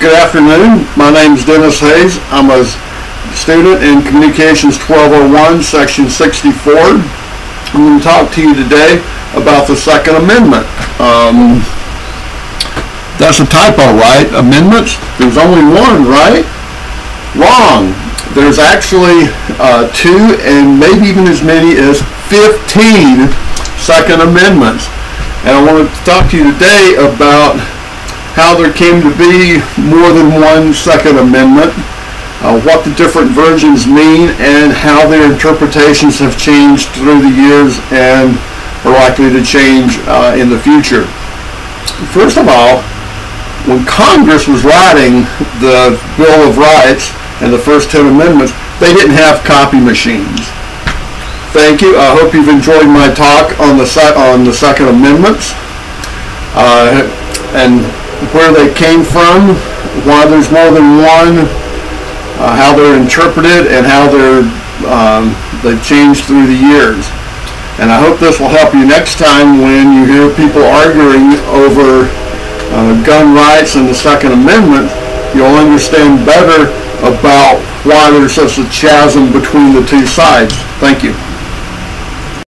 Good afternoon. My name is Dennis Hayes. I'm a student in Communications 1201, Section 64. I'm going to talk to you today about the Second Amendment. That's a typo, right? Amendments? There's only one, right? Wrong. There's actually two and maybe even as many as 15 Second Amendments. And I want to talk to you today about how there came to be more than one Second Amendment, what the different versions mean, and how their interpretations have changed through the years and are likely to change in the future. First of all, when Congress was writing the Bill of Rights and the first 10 amendments, they didn't have copy machines. Thank you. I hope you've enjoyed my talk on the Second Amendments and where they came from, why there's more than one, how they're interpreted, and how they've changed through the years. And I hope this will help you next time when you hear people arguing over gun rights and the Second Amendment. You'll understand better about why there's such a chasm between the two sides. Thank you.